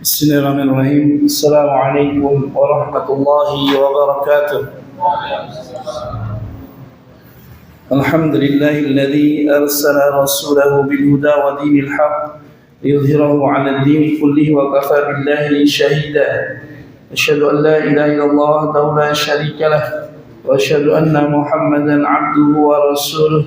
Bismillahirrahmanirrahim. Assalamualaikum warahmatullahi wabarakatuh. Alhamdulillahilladzi arsala rasulahu bil huda wa dinil haqq liyudhhirahu 'ala ad-din kullihi wa kafa billahi shahida. Asyhadu an la ilaha illallah wahdahu la syarika lah wa asyhadu anna Muhammadan 'abduhu wa rasuluh.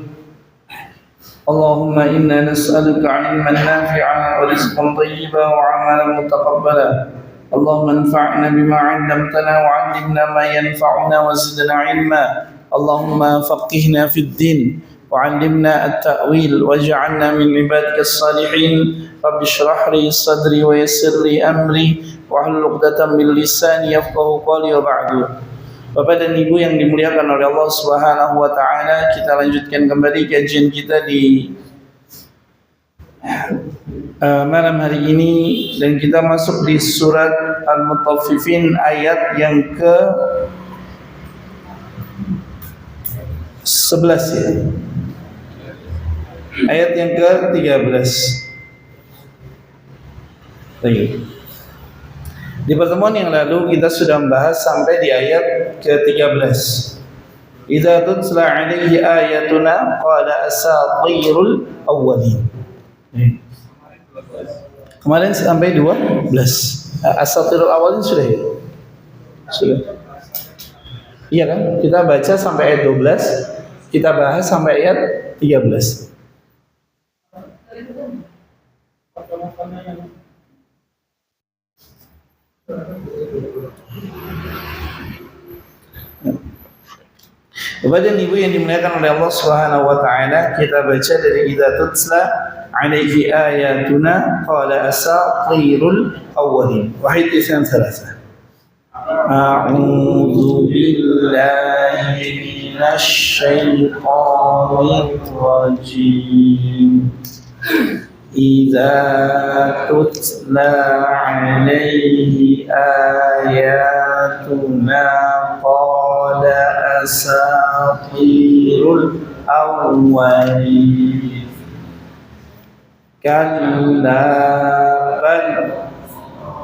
Allahumma inna nas'aluka 'ilman nafi'an wa rizqan thayyiban wa 'amalan mutaqabbala. Allahumma anfa'na bima 'allamtana wa 'allimna ma yanfa'una wa zidna 'ilma. Allahumma faqihna fid din wa 'allimna at-ta'wil waj'alna min ibadikas salihin. Rabbi shrah li sadri wa yassir li amri wa hlul 'uqdatam min lisani yafqahu qawli wa ba'du. Bapak dan Ibu yang dimuliakan oleh Allah Subhanahu wa taala, kita lanjutkan kembali kajian kita di malam hari ini dan kita masuk di surat Al-Mutaffifin ayat yang ke 11 ya. Ayat yang ke 13. Baik. Di pertemuan yang lalu kita sudah membahas sampai di ayat ke-13. Idza tutla 'alaihi ayatuna qala asatirul awwalin. Kemarin sampai 12. Asatirul awwalin sudah ya? Sudah. Iya kan? Kita baca sampai ayat 12, kita bahas sampai ayat 13. Bapak dan Ibu yang dimuliakan oleh Allah Subhanahu wa taala, kita baca dari idza tutla 'alaihi ayatuna qala asatirul awwalin. Wahid isyan thalatha. A'udzu billahi minasy syaithanir rajim. Idza tutla 'alaihi ayatuna qala asatirul awwalin. Kalla bal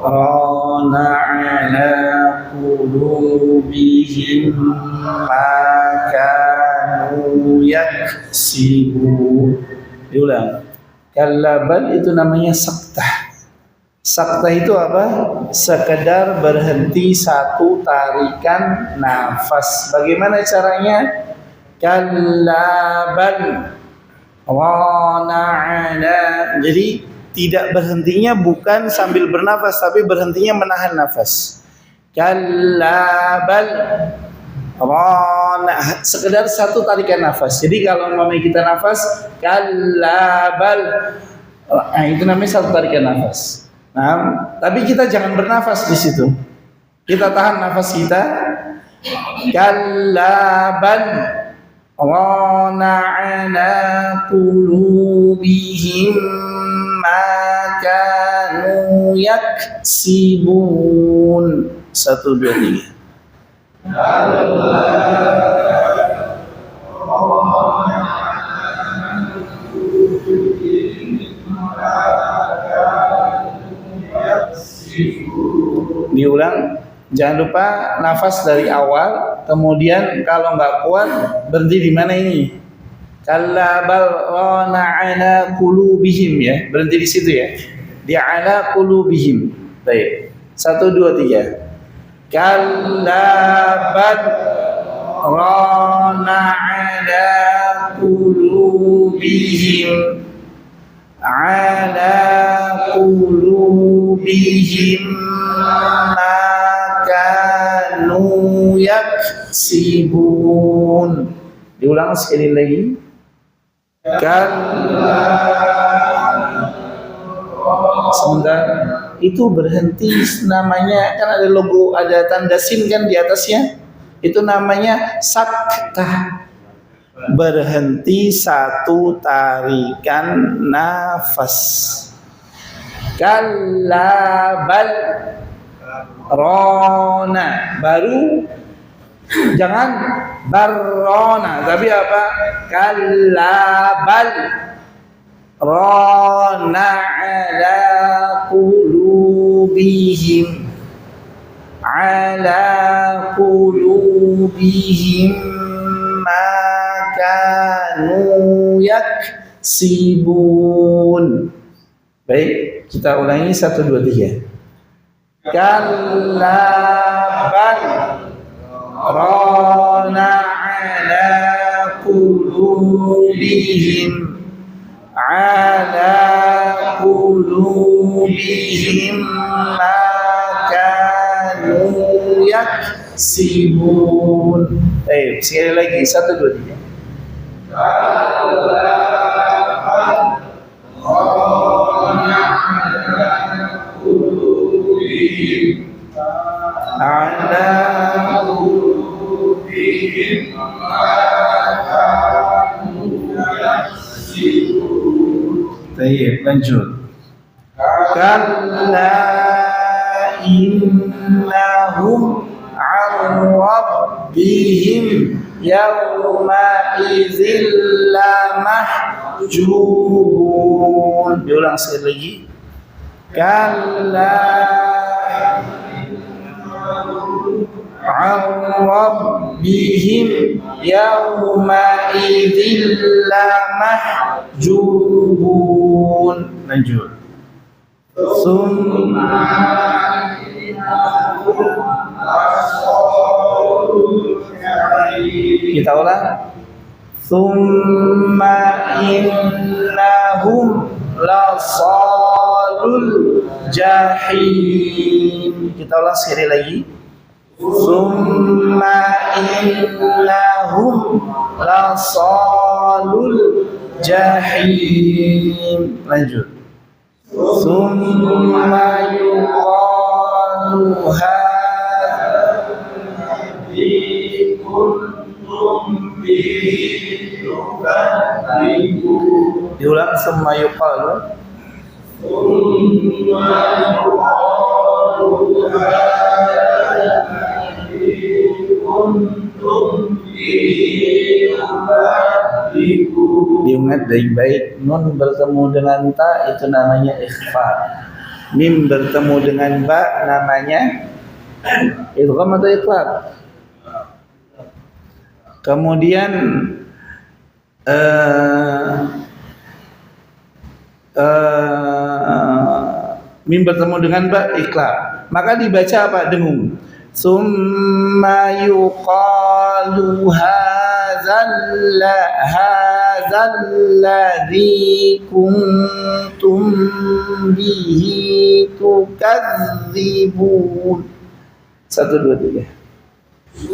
rana 'ala qulubihim ma kanu yaksibun. Diulang. Kalla bal itu namanya saktah. Saktah itu apa? Sekedar berhenti satu tarikan nafas. Bagaimana caranya? Kalla bal wana ala. Jadi tidak berhentinya bukan sambil bernafas, tapi berhentinya menahan nafas. Kalla bal wana, sekedar satu tarikan nafas. Jadi kalau namanya kita nafas kalla bal, nah itu namanya satu tarikan nafas. Nah, tapi kita jangan bernafas di situ. Kita tahan nafas kita. Kalla bal rana ala qulubihim ma kanu yaksibun. 1, 2, 3. Diulang, jangan lupa nafas dari awal, kemudian kalau nggak kuat berhenti di mana ini? Kalla bal rana ala qulubihim, ya, berhenti di situ ya. Di ala qulubihim. Baik. 1, 2, 3. Kalla bal rana ala qulubihim ma kanu yaksibun. Diulang sekali lagi. Kalla. Sebentar, itu berhenti namanya kan ada logo, ada tanda sin kan di atasnya. Itu namanya saktah. Berhenti satu tarikan nafas. Kalla bal rona, baru jangan barrona, tapi apa? Kalla bal rana ala qulubihim ma kanu yaksibun. Baik, kita ulangi 1 2 3. Kalla bal rana ala qulubihim ma kanu yaksibun. Baik, sekali lagi 1 2 3. Ala qulubihim Baik, lanjut. Kalla innahum an rabbihim yawma idzil lamahjubun. Diulang sekali lagi. Kalla an rabbihim yawma idzil lamahjubun. Lanjut. Kita ulang. Summa innahum lasalul jahim. Kita ulang sekali lagi. Summa innahum lasalul jahim. Lanjut. Summa yuqalu hadza diulang. Summa yuqalu diingat baik-baik. Nun bertemu dengan ta itu namanya ikhfa. Mim bertemu dengan ba namanya idgham atau iqlab. Kemudian mim bertemu dengan ba iqlab. Maka dibaca apa? Dengung. Summa yuqalu hadzalladzi kuntum bihi tukadzibun. 1 2 3.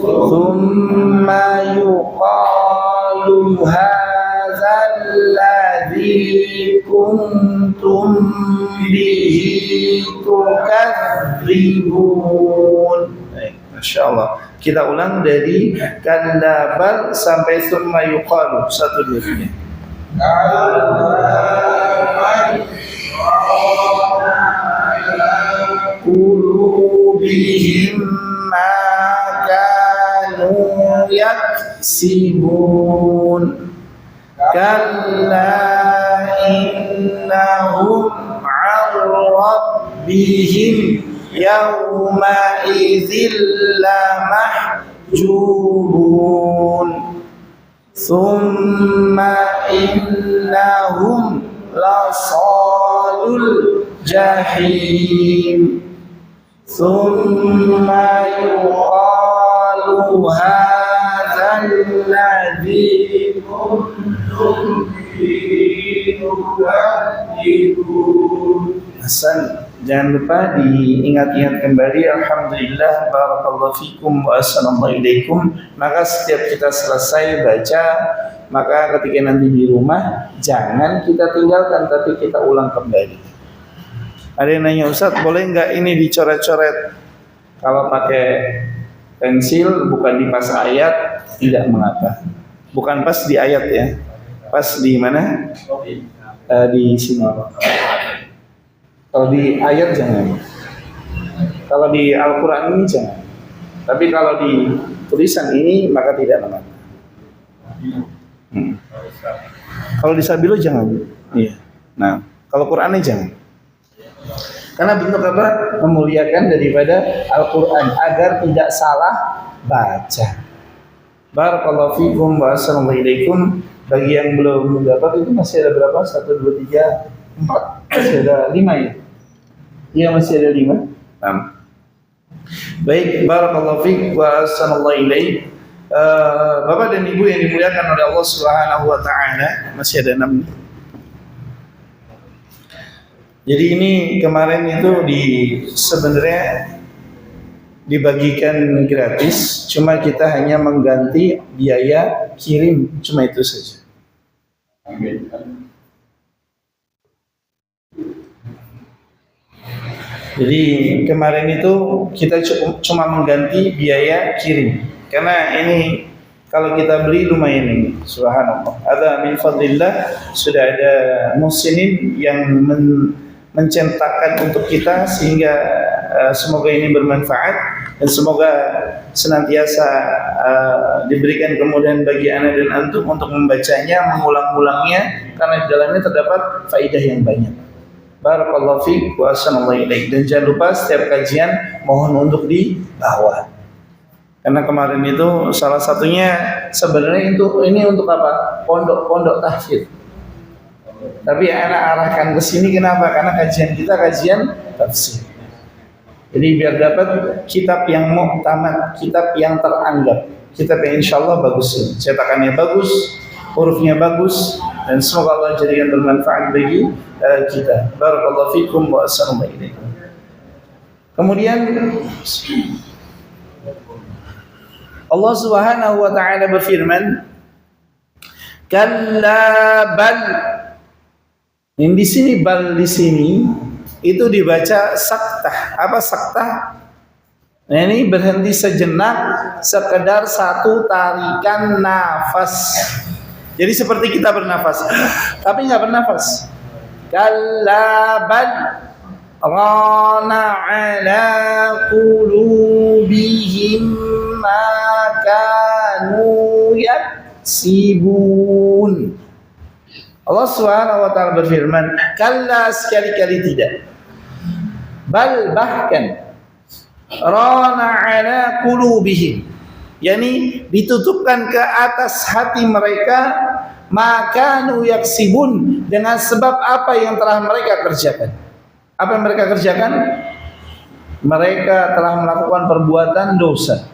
Summa yuqalu hadzalladzi kuntum bihi tukadzibun. Masya Allah. Kita ulang dari kalla bal sampai summa yuqalu. 1 2 3. Qulubihim ma kanu yaksibun. Kalla innahum an rabbihim yawma idzil lamahjubun. Summa innahum lasalul jahim. Summa yuqalu hadzalladzi kuntum bihi tukadzibun. Hasan. Jangan lupa diingat-ingat kembali. Alhamdulillah, barakallahu fikum wa assalamualaikum. Maka setiap kita selesai baca maka ketika nanti di rumah jangan kita tinggalkan, tapi kita ulang kembali. Ada yang nanya, Ustaz, boleh nggak ini dicoret-coret? Kalau pakai pensil bukan di pas ayat, tidak mengapa. Bukan pas di ayat ya, pas di mana? Di sini. Kalau di ayat jangan. Kalau di Al-Quran ini jangan. Tapi kalau di tulisan ini maka tidak mengapa. Kalau di Sabilo jangan. Iya. Nah, kalau Qurannya jangan. Karena bentuk apa? Memuliakan daripada Al-Quran agar tidak salah baca. Barakallahu fikum wa assalamualaikum. Bagi yang belum dapat itu masih ada berapa? 1, 2, 3, 4. Masih ada 5 ya? Iya, masih ada 5. Baik, barakallahu fikum wa assalamualaikum. Bapak dan Ibu yang dimuliakan oleh Allah Subhanahu wa taala, masih ada 6. Jadi ini kemarin itu sebenarnya dibagikan gratis, cuma kita hanya mengganti biaya kirim, cuma itu saja. Jadi kemarin itu kita cuma mengganti biaya kirim, karena ini kalau kita beli lumayan ini, subhanallah. Ada min fadlillah, sudah ada muslimin yang mencetakkan untuk kita, sehingga semoga ini bermanfaat dan semoga senantiasa diberikan kemudahan bagi anak dan antum untuk membacanya, mengulang-ulangnya, karena di dalamnya terdapat faidah yang banyak. Barakallahu fiik wa assalamualaikum. Dan jangan lupa setiap kajian mohon untuk dibawa. Karena kemarin itu salah satunya sebenarnya ini untuk apa? Pondok tahfidz. Tapi anak arahkan ke sini kenapa? Karena kajian kita kajian tafsir. Jadi biar dapat kitab yang muhtamad, kitab yang teranggap, kitab yang insyaallah bagus, cetakannya bagus, hurufnya bagus, dan semoga Allah jadikan bermanfaat bagi kita. Barakallahu fikum wa assalamualaikum. Kemudian Allah Subhanahu wa taala berfirman, "Kalla bal." Yang di sini bal di sini itu dibaca saktah. Apa saktah? Nah, ini berhenti sejenak, sekedar satu tarikan nafas. Jadi seperti kita bernafas, tapi nggak bernafas. Kalla bal rana ala qulubihim ma kanu yaksibun. Allah Subhanahu wa taala berfirman, kalla, sekali-kali tidak. Bal, bahkan rana ala qulubihim, yakni ditutupkan ke atas hati mereka, makanu yaksibun, dengan sebab apa yang telah mereka kerjakan. Apa yang mereka kerjakan? Mereka telah melakukan perbuatan dosa,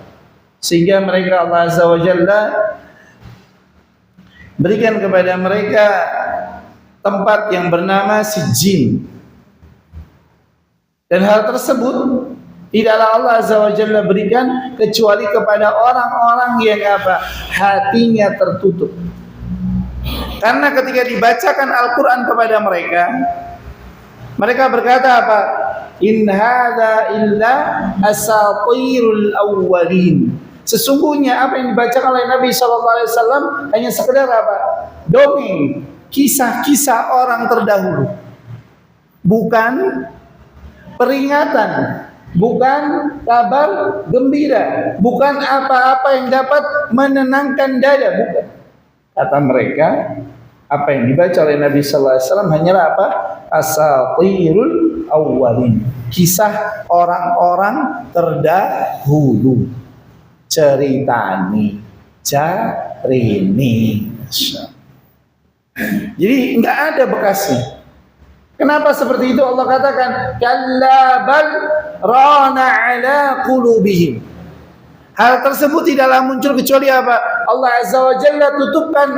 sehingga mereka Allah Azza wa Jalla berikan kepada mereka tempat yang bernama Sijjin. Dan hal tersebut tidaklah Allah Azza wa Jalla berikan kecuali kepada orang-orang yang apa? Hatinya tertutup. Karena ketika dibacakan Al-Quran kepada mereka, mereka berkata apa? In hadza illa asatirul awwalin. Sesungguhnya apa yang dibacakan oleh Nabi SAW hanya sekedar apa? Dongeng, kisah-kisah orang terdahulu. Bukan peringatan, bukan kabar gembira, bukan apa-apa yang dapat menenangkan dada, bukan. Kata mereka, apa yang dibaca oleh Nabi SAW hanyalah apa? Asatirul awwalin, kisah orang-orang terdahulu. Ceritani, carini. Jadi enggak ada bekasnya. Kenapa seperti itu? Allah katakan, kalla bal rana ala qulubihim. Hal tersebut tidaklah muncul kecuali apa? Allah Azza wa Jalla tutupkan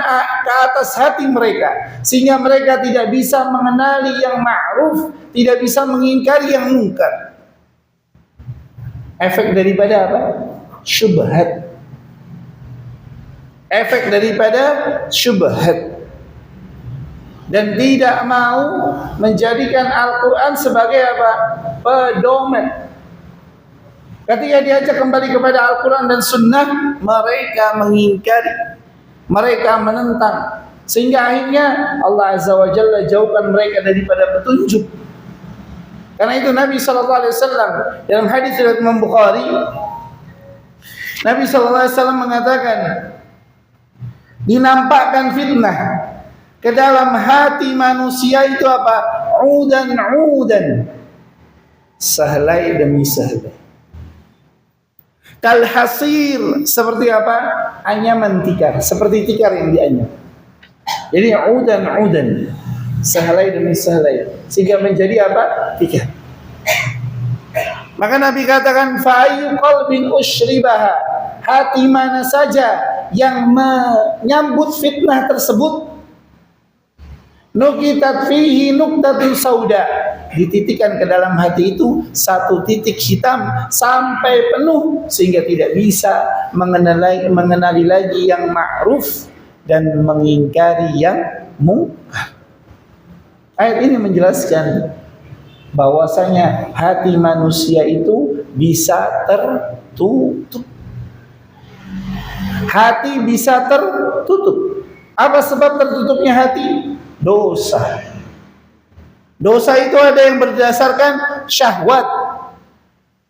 ke atas hati mereka, sehingga mereka tidak bisa mengenali yang ma'ruf, tidak bisa mengingkari yang mungkar. Efek daripada apa? Syubhat. efek daripada syubhat, dan tidak mau menjadikan Al-Quran sebagai apa? Pedoman. Ketika diajak kembali kepada Al-Quran dan Sunnah, mereka mengingkari, mereka menentang, sehingga akhirnya Allah Azza wa Jalla jauhkan mereka daripada petunjuk. Karena itu Nabi SAW dalam hadis riwayat Imam Bukhari, Nabi SAW mengatakan, dinampakkan fitnah ke dalam hati manusia itu apa? Udan, sahlai demi sahlai. Kalhasir, seperti apa? Anyaman tikar, seperti tikar yang dianyam. Jadi udan, sahlai demi sahlai, sehingga menjadi apa? Tikar. Maka Nabi katakan, fa'ayyu qalbin ushribaha, hati mana saja yang menyambut fitnah tersebut, nukitat fihi nuktatun sauda, dititikkan ke dalam hati itu satu titik hitam sampai penuh, sehingga tidak bisa mengenali lagi yang ma'ruf dan mengingkari yang munkar. Ayat ini menjelaskan bahwasanya hati manusia itu bisa tertutup. Hati bisa tertutup. Apa sebab tertutupnya hati? Dosa. Dosa itu ada yang berdasarkan syahwat.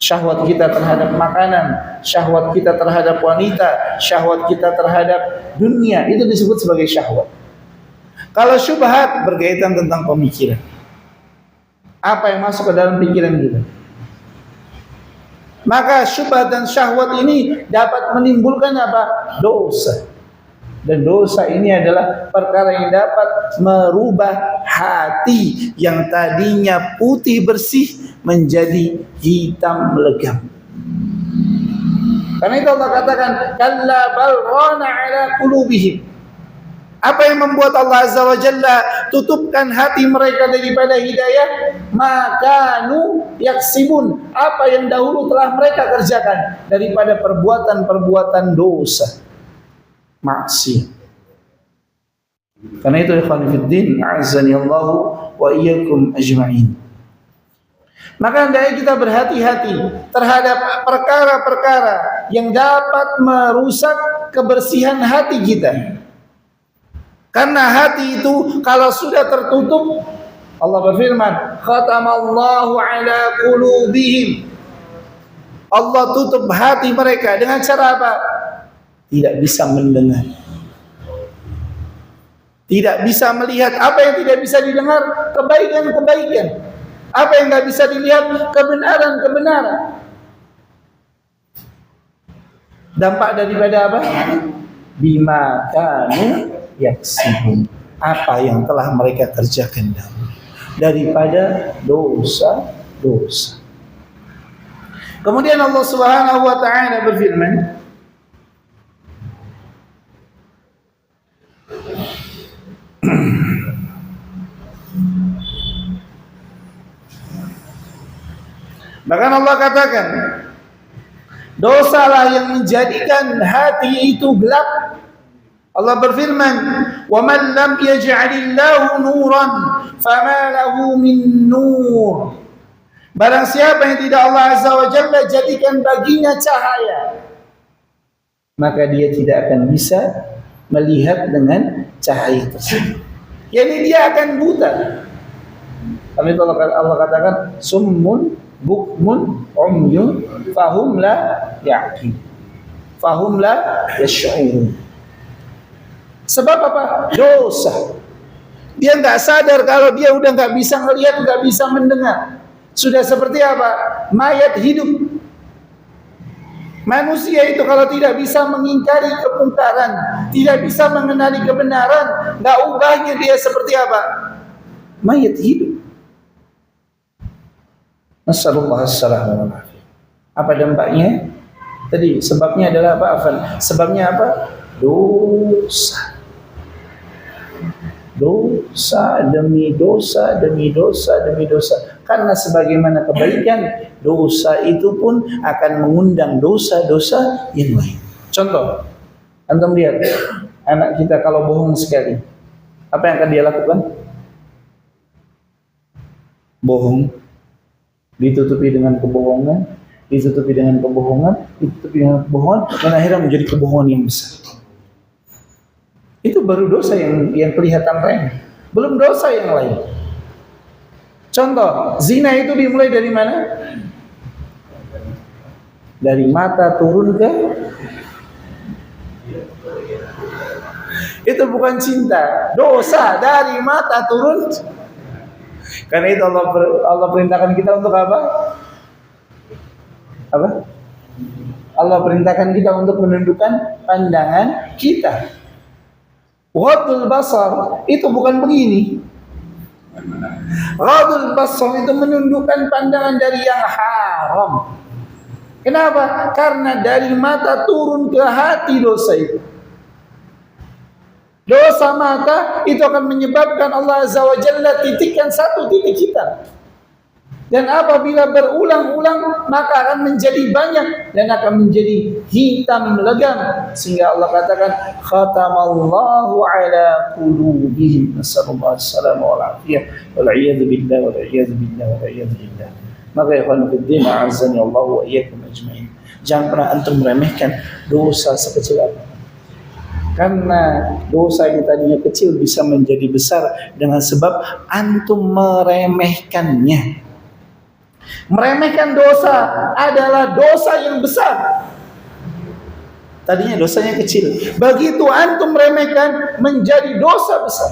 Syahwat kita terhadap makanan, syahwat kita terhadap wanita, syahwat kita terhadap dunia, itu disebut sebagai syahwat. Kalau syubhat berkaitan tentang pemikiran, apa yang masuk ke dalam pikiran kita, maka syubhat dan syahwat ini dapat menimbulkan apa? Dosa. Dan dosa ini adalah perkara yang dapat merubah hati yang tadinya putih bersih menjadi hitam legam. Karena itu Allah katakan, kalla bal rana ala qulubihim. Apa yang membuat Allah Azza wa Jalla tutupkan hati mereka daripada hidayah? Makanu yaksibun, apa yang dahulu telah mereka kerjakan daripada perbuatan-perbuatan dosa, maksiat. Karena itu ikhwan fiddin, a'azzani Allah wa iyyakum ajma'in. Maka hendaknya kita berhati-hati terhadap perkara-perkara yang dapat merusak kebersihan hati kita. Karena hati itu kalau sudah tertutup, Allah berfirman, khatamallahu ala qulubihim. Allah tutup hati mereka dengan cara apa? Tidak bisa mendengar, tidak bisa melihat. Apa yang tidak bisa didengar? Kebaikan-kebaikan. Apa yang tidak bisa dilihat? Kebenaran-kebenaran. Dampak daripada apa? Bima kanu yaksibun, apa yang telah mereka kerjakan dahulu daripada dosa-dosa. Kemudian Allah Subhanahu wa taala berfirman, bahkan Allah katakan, dosalah yang menjadikan hati itu gelap. Allah berfirman, "Wa man lam yaj'alillahu nuran fama lahu min nur." Barang siapa yang tidak Allah Azza wa Jalla jadikan baginya cahaya, maka dia tidak akan bisa melihat dengan cahaya tersebut. Yani dia akan buta. Kami Allah katakan, summun bukmun umyun fahum la ya'qil, fahum la yash'urun. Sebab apa? Dosa. Dia nggak sadar kalau dia udah nggak bisa melihat, nggak bisa mendengar. Sudah seperti apa? Mayat hidup. Manusia itu kalau tidak bisa mengingkari kemungkaran, tidak bisa mengenali kebenaran, nggak ubahnya dia seperti apa? Mayat hidup. Nasallallahu alaihi. Apa dampaknya? Tadi sebabnya adalah apa? Afan. Sebabnya apa? Dosa. Dosa demi dosa demi dosa demi dosa. Karena sebagaimana kebaikan, dosa itu pun akan mengundang dosa-dosa yang lain. Contoh, Antum lihat anak kita kalau bohong sekali, apa yang akan dia lakukan? Bohong, ditutupi dengan kebohongan, ditutupi dengan kebohongan, ditutupi dengan kebohongan, dan akhirnya menjadi kebohongan yang besar. Itu baru dosa yang kelihatan remeh, belum dosa yang lain. Contoh, zina itu dimulai dari mana? Dari mata turun ke, itu bukan cinta, dosa dari mata turun. Karena itu Allah perintahkan kita untuk apa? Apa? Allah perintahkan kita untuk menundukkan pandangan kita. Ghadul basar itu bukan begini. Ghadul basar itu menundukkan pandangan dari yang haram. Kenapa? Karena dari mata turun ke hati dosa itu. Dosa mata itu akan menyebabkan Allah Azza wa Jalla titikkan satu titik hitam. Dan apabila berulang-ulang maka akan menjadi banyak dan akan menjadi hitam legam. Sehingga Allah katakan khatamallahu ala qulubihim. Nasallallahu assalamu alaihi wal a'yadu billah wal a'yadu billah wal a'yadu billah. Maka ikhwan fillah azani Allah wa iyyakum ajma'in. Jangan pernah antum meremehkan dosa sekecil apapun. Karena dosa yang tadinya kecil bisa menjadi besar dengan sebab antum meremehkannya. Meremehkan dosa adalah dosa yang besar. Tadinya dosanya kecil, begitu antum meremehkan menjadi dosa besar.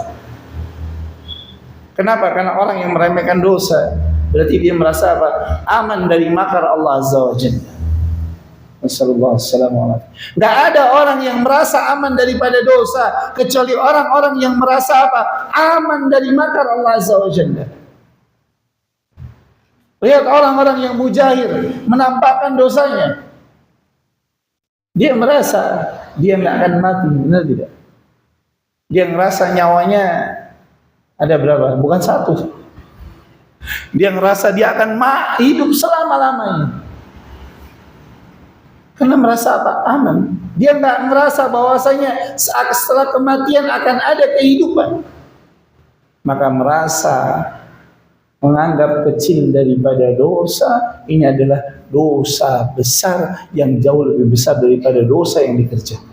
Kenapa? Karena orang yang meremehkan dosa berarti dia merasa apa? Aman dari makar Allah Azza wa Jalla. Nasallallahu alaihi. Tidak ada orang yang merasa aman daripada dosa kecuali orang-orang yang merasa apa? Aman dari makar Allah Azza wa Jalla. Lihat orang-orang yang mujahir menampakkan dosanya. Dia merasa dia nggak akan mati, benar tidak? Dia ngerasa nyawanya ada berapa? Bukan satu. Dia ngerasa dia akan hidup selama-lamanya. Karena merasa apa? Aman. Dia nggak merasa bahwasanya setelah kematian akan ada kehidupan. Maka merasa menganggap kecil daripada dosa, ini adalah dosa besar yang jauh lebih besar daripada dosa yang dikerjakan.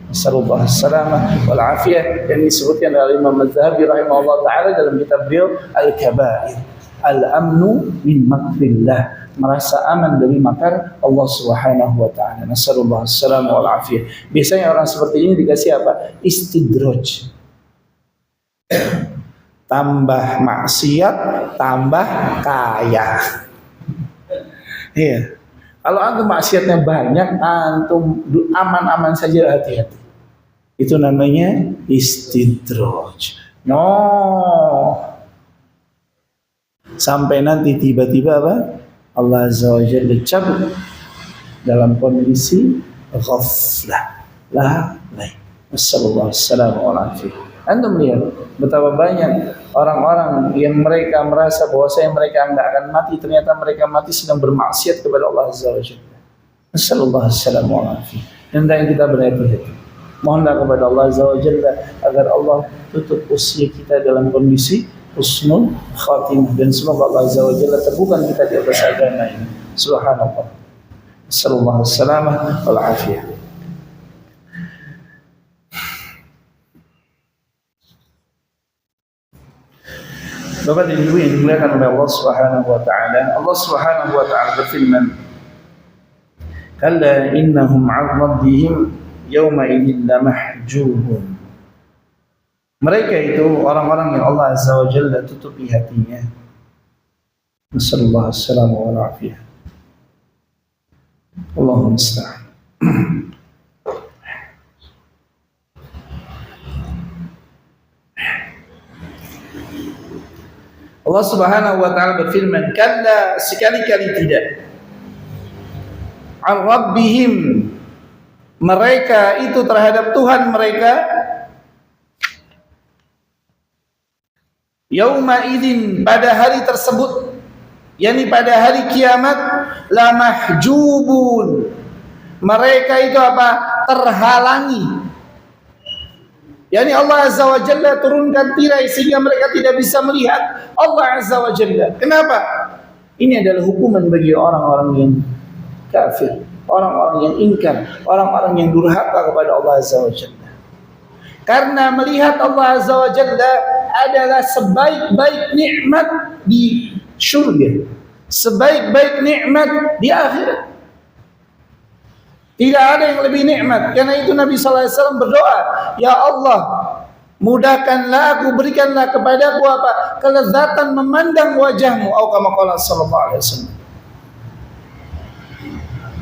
Nasallallahu alaihi wal afiyah, yang disebutkan oleh Imam Az-Zahabi rahimahullah taala dalam kitab beliau Al-Kabair. Al-amnu min makrillah, merasa aman dari makar Allah Subhanahu wa taala. Nasallallahu alaihi wal afiyah. Biasanya orang seperti ini dikasih apa? Istidraj. Tambah maksiat, tambah kaya. Iya. Kalau antum maksiatnya banyak, antum aman-aman saja, hati-hati. Itu namanya istidraj. No. Sampai nanti tiba-tiba apa? Allah Azza wa Jalla cabut dalam kondisi ghaflah. La lain. Wassallallahu alaihi. Antum lihat betapa banyak orang-orang yang mereka merasa bahwasanya mereka enggak akan mati, ternyata mereka mati sedang bermaksiat kepada Allah Azza wa Jalla. Wassallallahu alaihi. Dan kita berhati-hati. Mohonlah kepada Allah Azza wa Jalla agar Allah tutup usia kita dalam kondisi husnul khatimah, dan semoga Allah Azza wa Jalla teguhkan kita di atas agama ini. Subhanallah. Sallallahu alaihi wal afiyah. Bapak dan Ibu yang dimuliakan oleh Allah Subhanahu wa taala, Allah Subhanahu wa taala berfirman, "Kalla innahum 'an rabbihim yawma idzin lamahjubun." Mereka itu orang-orang yang Allah Azza wa Jalla tutupi hatinya. Nasallallahu alaihi wa afiyah. Allahumma musta'an. Allah Subhanahu wa taala berfirman, "Kalla, sekali-kali tidak. An rabbihim, mereka itu terhadap Tuhan mereka, yauma idzin, pada hari tersebut, yakni pada hari kiamat, la mahjubun." Mereka itu apa? terhalangi. Yani Allah Azza wa Jalla turunkan tirai sehingga mereka tidak bisa melihat Allah Azza wa Jalla. Kenapa? Ini adalah hukuman bagi orang-orang yang kafir, orang-orang yang ingkar, orang-orang yang durhaka kepada Allah Azza wa Jalla. Karena melihat Allah Azza wa Jalla adalah sebaik-baik nikmat di syurga, sebaik-baik nikmat di akhirat. Tidak ada yang lebih nikmat. Karena itu Nabi sallallahu alaihi wasallam berdoa, "Ya Allah, mudahkanlah aku, berikanlah kepadaku apa? Kelezatan memandang wajahmu." Atau kama qala sallallahu alaihi wasallam.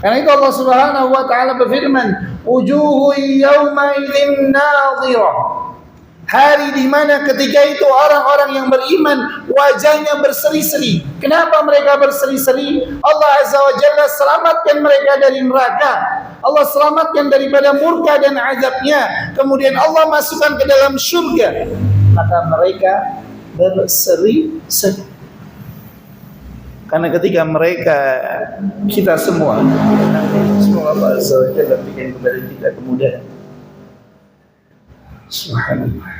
Karena itu Allah Subhanahu wa taala berfirman, "Wujuhu yawma idzin nadhirah." Hari di mana ketika itu orang-orang yang beriman wajahnya berseri-seri. Kenapa mereka berseri-seri? Allah Azza wa Jalla selamatkan mereka dari neraka. Allah selamatkan daripada murka dan azabnya. Kemudian Allah masukkan ke dalam syurga. Maka mereka berseri-seri. Karena ketika mereka, kita semua, semoga Allah Azza wa Jalla berikan kepada kita kemudahan. Subhanallah.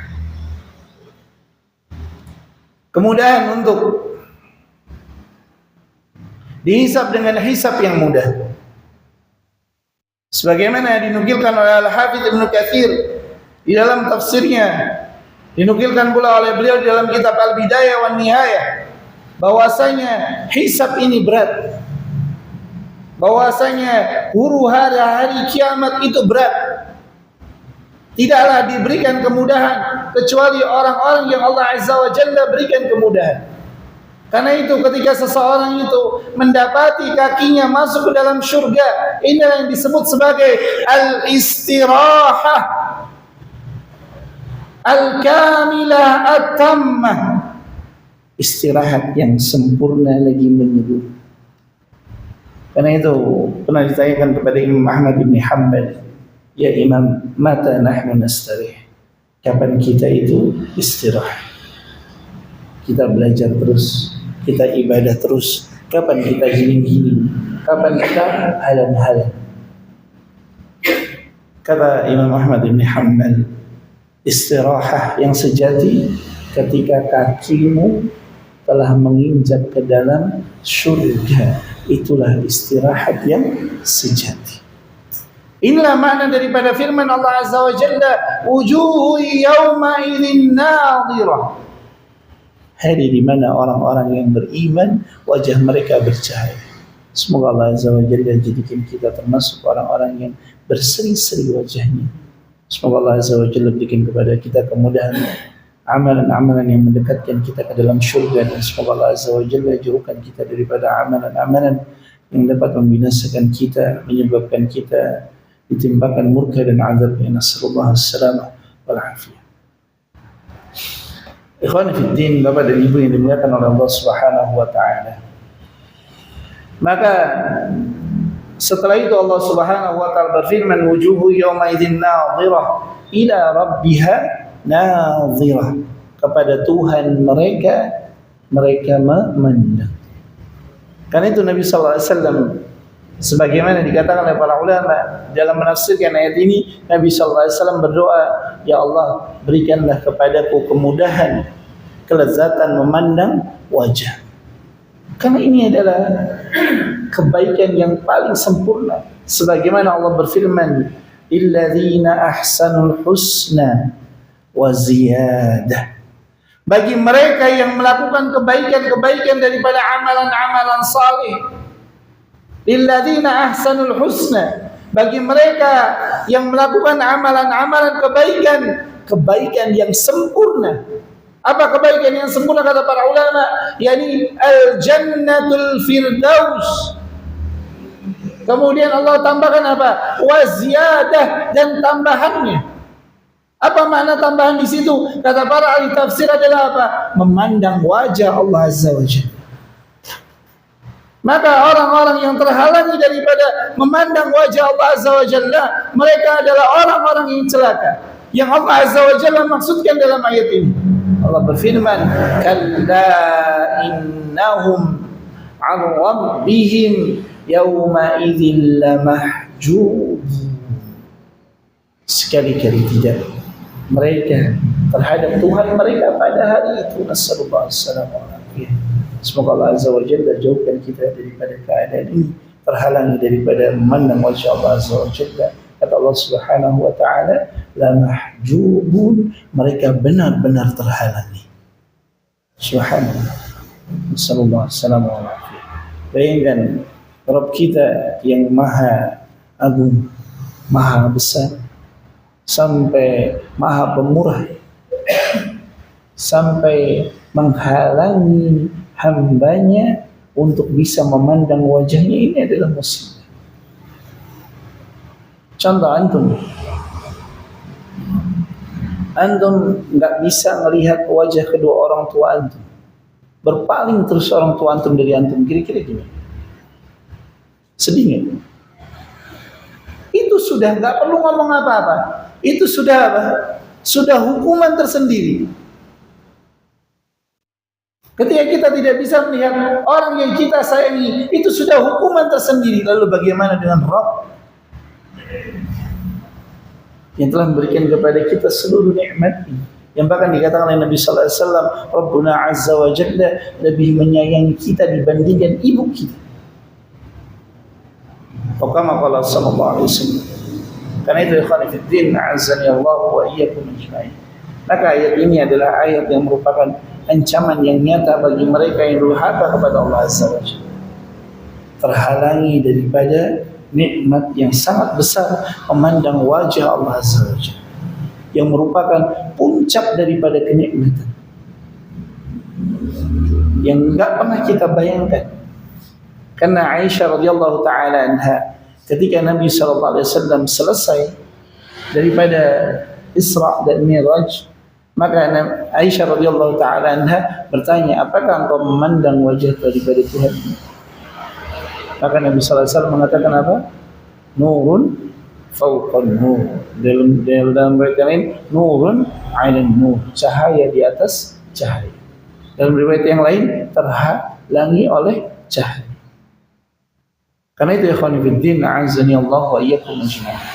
Kemudahan untuk dihisab dengan hisab yang mudah. Sebagaimana dinukilkan oleh Al-Hafidz Ibnu Katsir di dalam tafsirnya, dinukilkan pula oleh beliau di dalam kitab Al-Bidayah wan Nihayah, bahwasanya hisab ini berat. Bahwasanya huru hari kiamat itu berat. Tidaklah diberikan kemudahan kecuali orang-orang yang Allah Azza wa Jalla berikan kemudahan. Karena itu ketika seseorang itu mendapati kakinya masuk ke dalam syurga, inilah yang disebut sebagai al-istirahah al-kamilah at-tammah. Istirahat yang sempurna lagi menyeluruh. Karena itu pernah ditanyakan kepada Imam Ahmad bin Hanbal, "Ya Imam, mata nahnu nastarih?" Kapan kita itu istirahat? Kita belajar terus, kita ibadah terus. Kapan kita healing? Kapan kita halan-halan? Kata Imam Ahmad bin Hanbal, istirahat yang sejati ketika kakimu telah menginjak ke dalam surga. Itulah istirahat yang sejati. Inilah makna daripada firman Allah Azza wa Jalla, "Wujuhu yawma idzin nadhirah." Hari di mana orang-orang yang beriman wajah mereka bercahaya. Semoga Allah Azza wa Jalla jadikan kita termasuk orang-orang yang berseri-seri wajahnya. Semoga Allah Azza wa Jalla berikan kepada kita kemudahan amalan-amalan yang mendekatkan kita ke dalam syurga, dan semoga Allah Azza wa Jalla jauhkan kita daripada amalan-amalan yang dapat membinasakan kita, menyebabkan kita ditimpakan murka dan azabnya. Nasallallahu as-salamah wal afiyah. Ikhwan fiddin, Bapak dan Ibu yang dimuliakan oleh Allah Subhanahu wa taala. Maka setelah itu Allah Subhanahu wa taala berfirman, "Wujuhu yawma idzin nadhirah ila rabbiha nadhirah." Kepada Tuhan mereka memandang. Karena itu Nabi sallallahu alaihi wasallam, sebagaimana dikatakan oleh para ulama dalam menafsirkan ayat ini, Nabi sallallahu alaihi wasallam berdoa, "Ya Allah, berikanlah kepadaku kemudahan, kelezatan memandang wajah." Karena ini adalah kebaikan yang paling sempurna. Sebagaimana Allah berfirman, "Illadzina ahsanul husna wa ziyadah." Bagi mereka yang melakukan kebaikan-kebaikan daripada amalan-amalan saleh, lilladzina ahsanul husna, bagi mereka yang melakukan amalan-amalan kebaikan yang sempurna. Apa kebaikan yang sempurna kata para ulama? Yani al-jannatul firdaus. Kemudian Allah tambahkan apa? Wa ziyadah, dan tambahannya. Apa makna tambahan di situ? Kata para ahli tafsir adalah apa? Memandang wajah Allah Azza wa Jalla. Maka orang-orang yang terhalangi daripada memandang wajah Allah Azza wa Jalla, mereka adalah orang-orang yang celaka. Yang Allah Azza wa Jalla maksudkan dalam ayat ini. Allah berfirman, "Kalla innahum 'an rabbihim yawma idzin lamahjubun." sekali-kali tidak. Mereka terhadap Tuhan mereka pada hari itu. Nasallallahu alaihi. Semoga Allah Azza wa Jalla jauhkan kita daripada keadaan ini, terhalangi daripada memandang wajah Allah Azza wa Jalla. Kata Allah Subhanahu wa taala, la mahjubun, mereka benar-benar terhalangi. Subhanallah. Nasallallahu alaihi. Bayangkan Rabb kita yang maha agung, maha besar, sampai maha pemurah, sampai menghalangi hambanya untuk bisa memandang wajahnya. Ini adalah musibah. Contoh antum nggak bisa melihat wajah kedua orang tua antum, berpaling terus orang tua antum dari antum, kira-kira gimana? Sedih nggak? Itu sudah nggak perlu ngomong apa-apa. Itu sudah apa? Sudah hukuman tersendiri. Ketika kita tidak bisa melihat orang yang kita sayangi, itu sudah hukuman tersendiri. Lalu bagaimana dengan Rabb yang telah memberikan kepada kita seluruh nikmat, yang bahkan dikatakan oleh Nabi sallallahu alaihi wasallam, Rabbuna azza wa jalla lebih menyayangi kita dibandingkan ibu kita. Faqama qala sallallahu alaihi wasallam. Karena itu ikhwan fillah, azani Allah wa iyyakum ajma'in. Maka ayat ini adalah ayat yang merupakan ancaman yang nyata bagi mereka yang durhaka kepada Allah Azza wa Jalla, terhalangi daripada nikmat yang sangat besar, memandang wajah Allah Azza wa Jalla, yang merupakan puncak daripada kenikmatan yang enggak pernah kita bayangkan. Karena Aisyah radhiyallahu taala anha, ketika Nabi sallallahu alaihi wasallam selesai daripada Isra dan Mi'raj, maka Aisyah radhiyallahu taala anha bertanya, apakah engkau memandang wajah daripada Tuhan? Maka Nabi sallallahu alaihi wasallam mengatakan apa? Nurun fawqan nur. Dalam riwayat lain, nurun 'alan nur, cahaya di atas cahaya. Dalam riwayat yang lain, terhalangi oleh cahaya. Karena itu ikhwan fillah, azani Allah wa iyyakum ajma'in.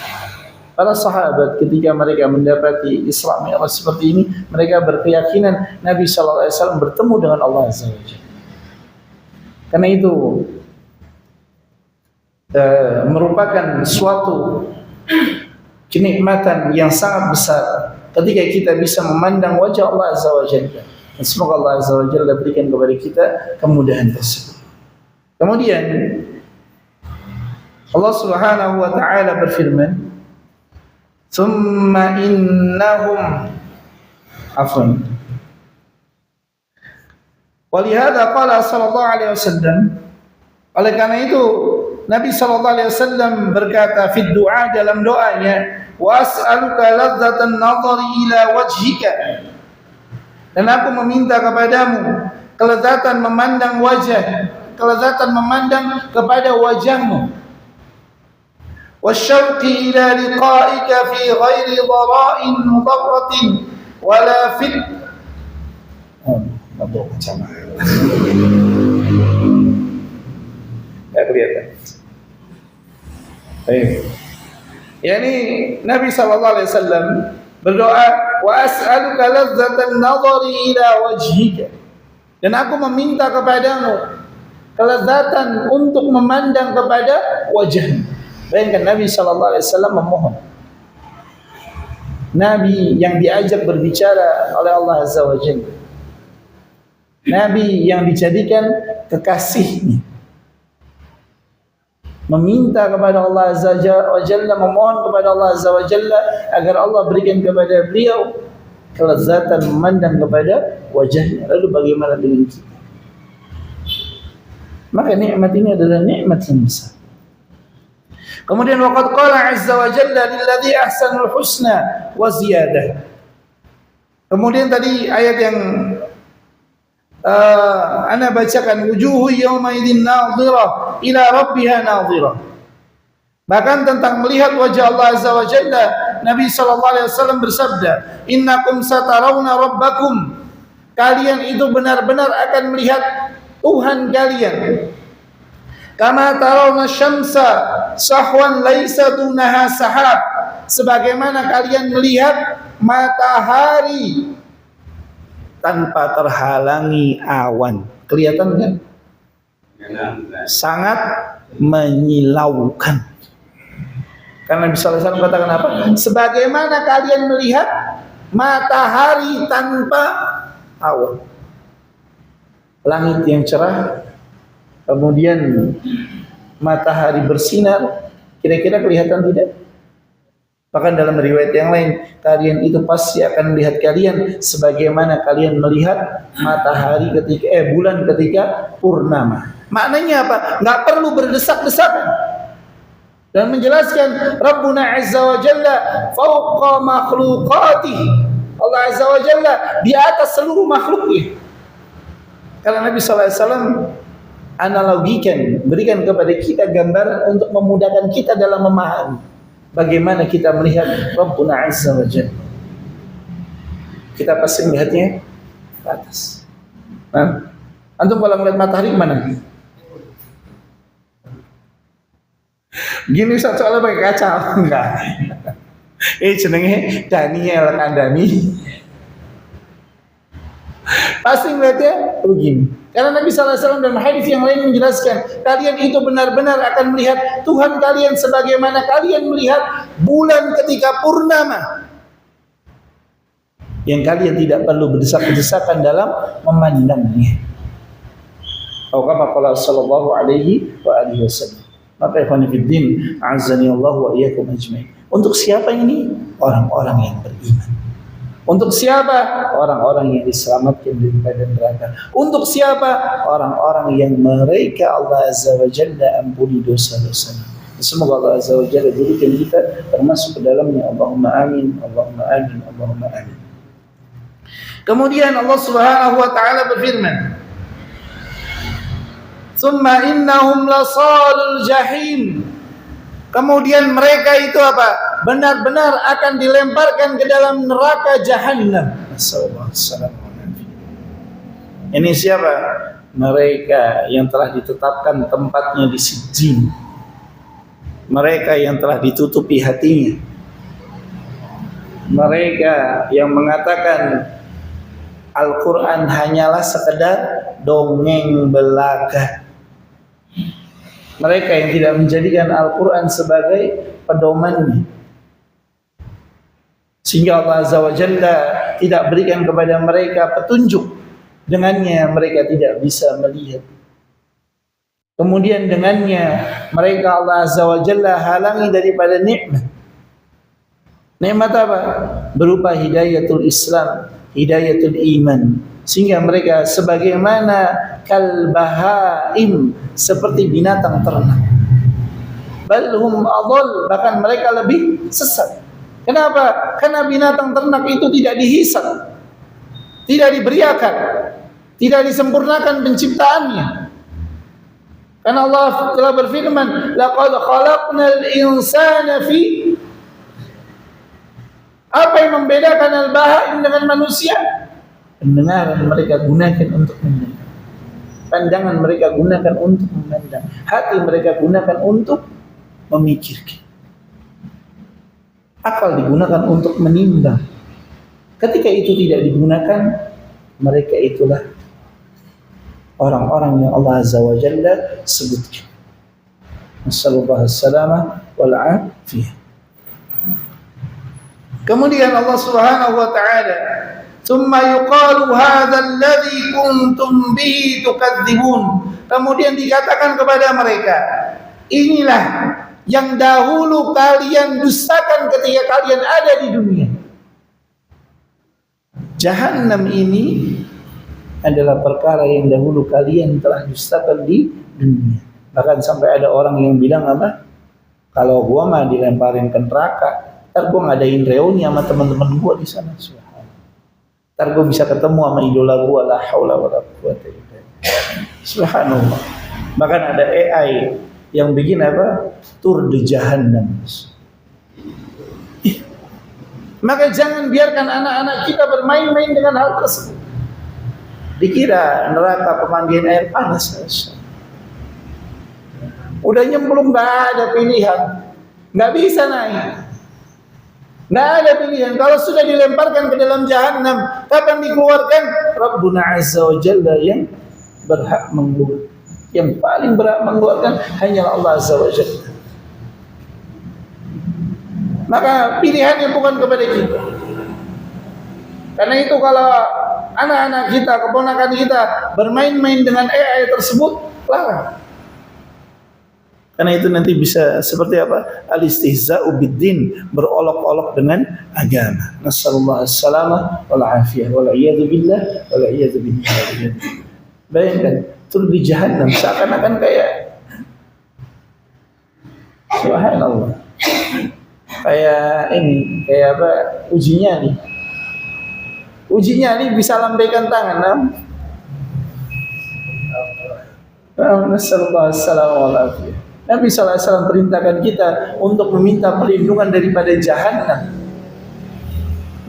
Para sahabat ketika mereka mendapati Isra Mi'raj seperti ini, mereka berkeyakinan Nabi sallallahu alaihi wasallam bertemu dengan Allah Azza wa Jalla. Karena itu merupakan suatu kenikmatan yang sangat besar ketika kita bisa memandang wajah Allah Azza wa Jalla. Dan semoga Allah Azza wa Jalla berikan kepada kita kemudahan tersebut. Kemudian Allah Subhanahu wa taala berfirman, "Tsumma innahum afwan." Walihada qala sallallahu alaihi wasallam, oleh karena itu Nabi sallallahu alaihi wasallam berkata fi doa, dalam doanya, "Was'aluka ladzatan nadhari ila wajhika." Dan aku meminta kepadamu kelezatan memandang wajah, kelezatan memandang kepada wajahmu. والشوق إلى لقائك في غير ضراء مضرة ولا فتنة. Tidak kelihatan. Baik. Yani Nabi sallallahu alaihi wasallam berdoa, wa as'aluka ladzatan nadhari ila wajhika. Dan aku meminta kepadamu kelezatan untuk memandang kepada wajahmu. Bayangkan Nabi sallallahu alaihi wasallam memohon. Nabi yang diajak berbicara oleh Allah Azza wa Jalla. Nabi yang dijadikan kekasihnya. Meminta kepada Allah Azza wa Jalla, memohon kepada Allah Azza wa Jalla agar Allah berikan kepada beliau kelezatan memandang kepada wajahnya. Lalu bagaimana dengan kita? Maka nikmat ini adalah nikmat yang besar. Kemudian waqad qala azza wa jalla lilladzi ahsanul husna wa ziyadah. Kemudian tadi ayat yang ana bacakan, wujuhu yawma idzin nadhirah ila rabbiha nadhirah. Bahkan tentang melihat wajah Allah azza wa jalla, Nabi sallallahu alaihi wasallam bersabda, innakum satarawna rabbakum. Kalian itu benar-benar akan melihat Tuhan kalian. Kama tarawna syamsa sahwan laisa dunaha sahab. Sebagaimana kalian melihat matahari tanpa terhalangi awan. Kelihatan kan? Sangat menyilaukan. Karena Nabi sallallahu alaihi wasallam katakan apa? Sebagaimana kalian melihat matahari tanpa awan. Langit yang cerah, kemudian matahari bersinar, kira-kira kelihatan tidak? Bahkan dalam riwayat yang lain, kalian itu pasti akan melihat kalian sebagaimana kalian melihat matahari ketika bulan ketika purnama. Maknanya apa? Nggak perlu berdesak-desakan. Dan menjelaskan Rabbuna Azza wa Jalla fauqa makhluqatihi. Allah Azza wa Jalla di atas seluruh makhluknya. Karena Nabi sallallahu alaihi wasallam analogikan, berikan kepada kita gambaran untuk memudahkan kita dalam memahami bagaimana kita melihat Rabbuna Azza wa Jalla. Kita pasti melihatnya ke atas. Nah, antum kalau melihat matahari mana? Gini Ustaz, soalnya pakai kaca enggak? Jenenge Daniel Kandani. Pasti melihatnya begini. Karena Nabi sallallahu alaihi wasallam dalam hadis yang lain menjelaskan, kalian itu benar-benar akan melihat Tuhan kalian sebagaimana kalian melihat bulan ketika purnama. Yang kalian tidak perlu berdesak-desakan dalam memandangnya. Atau kama qala sallallahu alaihi wa alihi wasallam. Maka ikhwan fillah, azani Allah wa iyyakum ajmain. Untuk siapa ini? Orang-orang yang beriman. Untuk siapa? Orang-orang yang diselamatkan daripada neraka. Untuk siapa? Orang-orang yang mereka Allah Azza wa Jalla ampuni dosa-dosanya. Semoga Allah Azza wa Jalla jadikan kita termasuk ke dalamnya. Allahumma amin, Allahumma amin, Allahumma amin. Kemudian Allah Subhanahu wa taala berfirman, "Tsumma innahum lasalul jahim." Kemudian mereka itu apa? Benar-benar akan dilemparkan ke dalam neraka Jahannam. Ini siapa? Mereka yang telah ditetapkan tempatnya di sijjin. Mereka yang telah ditutupi hatinya. Mereka yang mengatakan Al-Quran hanyalah sekedar dongeng belaka. Mereka yang tidak menjadikan Al-Quran sebagai pedomannya. Sehingga Allah Azza wa Jalla tidak berikan kepada mereka petunjuk. Dengannya mereka tidak bisa melihat. Kemudian dengannya mereka Allah Azza wa Jalla halangi daripada nikmat. Nikmat apa? Berupa hidayatul Islam, hidayatul iman. Sehingga mereka sebagaimana kalbahaim, seperti binatang ternak. Balhum adall, bahkan mereka lebih sesat. Kenapa? Karena binatang ternak itu tidak dihisab, tidak diberiakan, tidak disempurnakan penciptaannya. Karena Allah telah berfirman, laqad khalaqnal insana fi. Apa yang membedakan al-bahaim dengan manusia? Pendengaran mereka gunakan untuk mendengar. Pandangan mereka gunakan untuk memandang. Hati mereka gunakan untuk memikirkan. Akal digunakan untuk menimbang. Ketika itu tidak digunakan, mereka itulah orang-orang yang Allah Azza wa Jalla sebutkan. Nassallallahu as-salamah wal afiyah. Kemudian Allah Subhanahu wa taala, "Tsumma yuqalu hadzal ladzi kuntum bihi tukadzibun." Kemudian dikatakan kepada mereka, inilah yang dahulu kalian dustakan ketika kalian ada di dunia. Jahannam ini adalah perkara yang dahulu kalian telah dustakan di dunia. Bahkan sampai ada orang yang bilang apa? Kalau gua mah dilemparin ke neraka, ntar gua ngadain reuni sama teman-teman gua di sana. Ntar gua bisa ketemu sama idola gua, la haula wala quwwata illa billah. Subhanallah. Bahkan ada AI yang bikin apa? Tur de Jahannam. Maka jangan biarkan anak-anak kita bermain-main dengan hal tersebut. Dikira neraka pemandian air panas. Udah nyemplung nggak ada pilihan, nggak bisa naik, nggak ada pilihan. Kalau sudah dilemparkan ke dalam jahanam, kapan dikeluarkan? Rabbuna Azza wa Jalla yang berhak mengeluarkan, yang paling berhak mengeluarkan hanyalah Allah Azza wa Jalla. Maka pilihannya bukan kepada kita. Karena itu kalau anak-anak kita, keponakan kita bermain-main dengan AI tersebut, larang. Karena itu nanti bisa seperti apa? Al-istihza'u bid-din, berolok-olok dengan agama. Nasallallahu as-salama wal afiyah wal iyadu billah wal iyadu billah. Bayangkan, turun di jahannam seakan-akan kayak subhanallah. Kayak ini, kayak apa? Uji nyali. Uji nyali bisa lambaikan tangan. Nasallallahu as-salama wal afiyah. Nabi SAW perintahkan kita untuk meminta perlindungan daripada jahanam.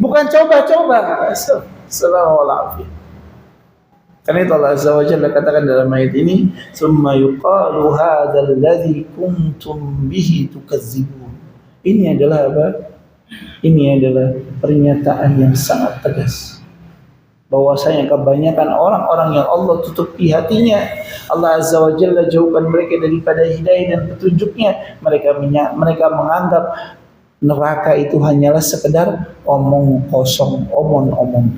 Bukan coba-coba. Assalamualaikum. Karena itu Allah Azza wa Jalla katakan dalam ayat ini, "Tsumma yuqalu hadzal ladzi kuntum bihi tukazzibun." Ini adalah apa? Ini adalah pernyataan yang sangat tegas. Bahwasanya kebanyakan orang-orang yang Allah tutupi hatinya, Allah Azza wa Jalla jauhkan mereka daripada hidayah dan petunjuknya, mereka menganggap neraka itu hanyalah sekedar omong kosong, omong-omong.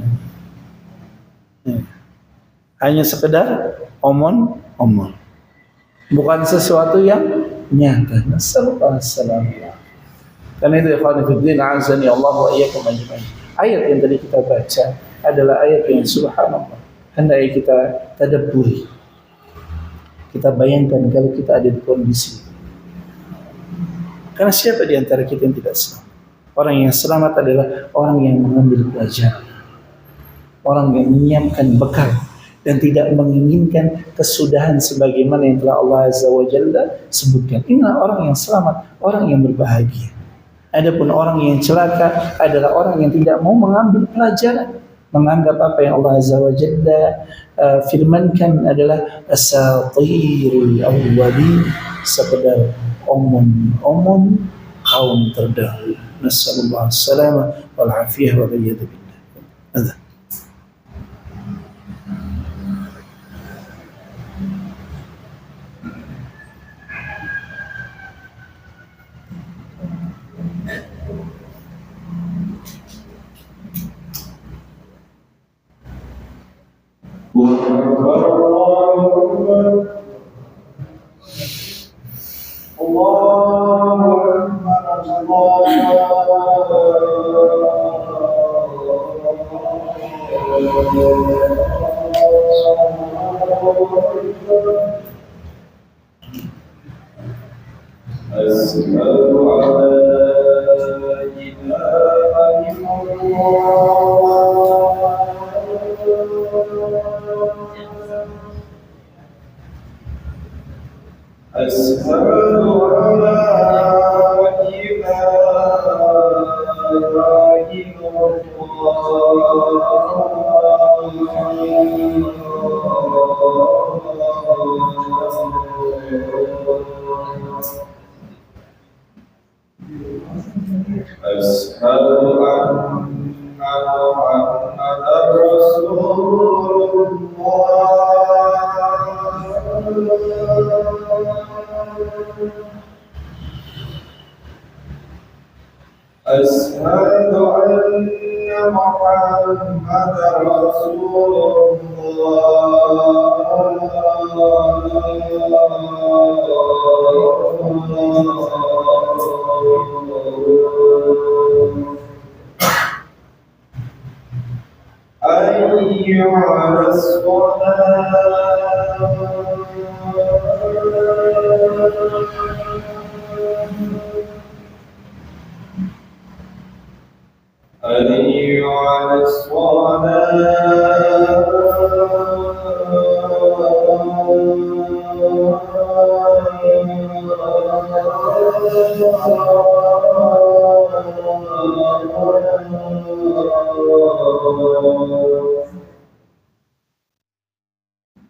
Hanya sekedar omong-omong. Bukan sesuatu yang nyata. Nasallallahu alaihi wasallam. Karena itu ikhwan fillah, azani Allah wa iyyakum ajmain. Ayat yang tadi kita baca adalah ayat yang subhanallah, hendaknya kita tadabburi. Kita bayangkan kalau kita ada di kondisi itu. Karena siapa di antara kita yang tidak selamat? Orang yang selamat adalah orang yang mengambil pelajaran, orang yang menyiapkan bekal dan tidak menginginkan kesudahan sebagaimana yang telah Allah Azza wa Jalla sebutkan. Inilah orang yang selamat, orang yang berbahagia. Adapun orang yang celaka adalah orang yang tidak mau mengambil pelajaran, menganggap apa yang Allah Azza wa Jalla firmankan adalah asatirul awwalin, sekedar omong-omong kaum terdahulu. Nasallallahu alaihi wal afiyah wal iyad billah.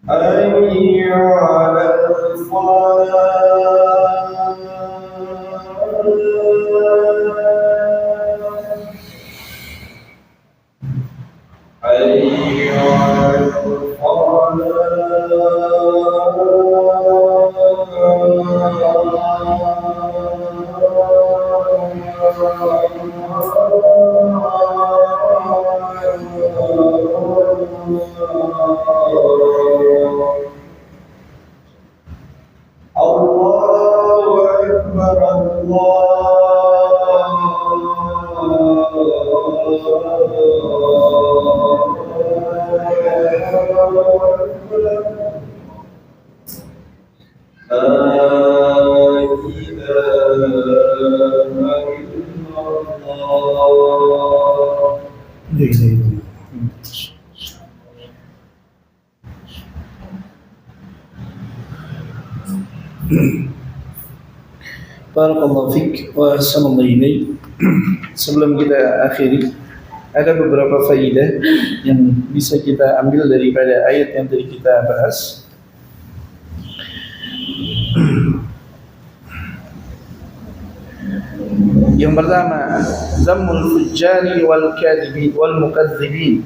حي على الفلاح حي على الله أكبر Barakallahu fiik wa ahsanallahu ilaik. Sebelum kita akhiri, ada beberapa faedah yang bisa kita ambil daripada ayat yang tadi kita bahas. Yang pertama, zammul fujjari wal kadhibin wal mukadzibin.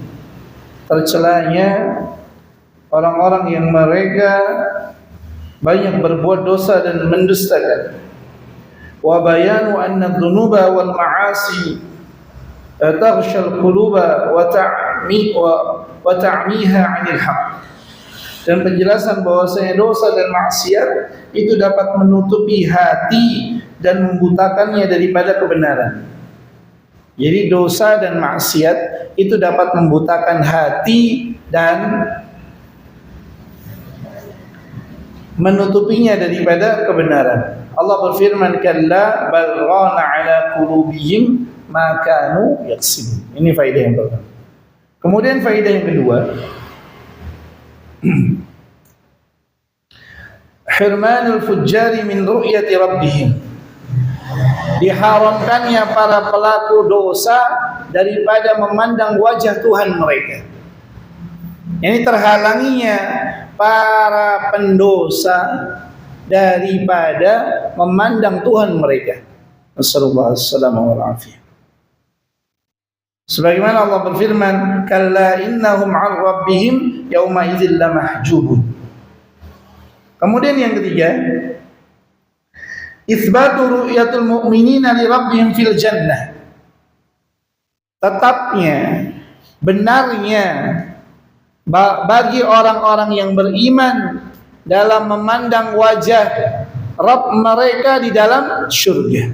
Tercelanya orang-orang yang mereka banyak berbuat dosa dan mendustakan. Wa bayanu anna adh-dhunuba wal ma'asi taghshal quluba wa ta'miha 'anil haqq. Dan penjelasan bahwasanya dosa dan maksiat itu dapat menutupi hati dan membutakannya daripada kebenaran. Jadi dosa dan maksiat itu dapat membutakan hati dan menutupinya daripada kebenaran. Allah berfirman, kalla bal rana ala qulubihim ma kanu yaksibun. Ini faedah yang pertama. Kemudian faedah yang kedua, hirmanul fujjari min ru'yati rabbihim. Diharamkannya para pelaku dosa daripada memandang wajah Tuhan mereka. Ini terhalanginya para pendosa daripada memandang Tuhan mereka. Nasallallahu alaihi wasallam. Sebagaimana Allah berfirman, kalla innahum 'an rabbihim yauma idzil lamahjubun. Kemudian yang ketiga, itsbatu ru'yatul mu'minina li rabbihim fil jannah. Tetapnya, benarnya bagi orang-orang yang beriman dalam memandang wajah Rabb mereka di dalam syurga.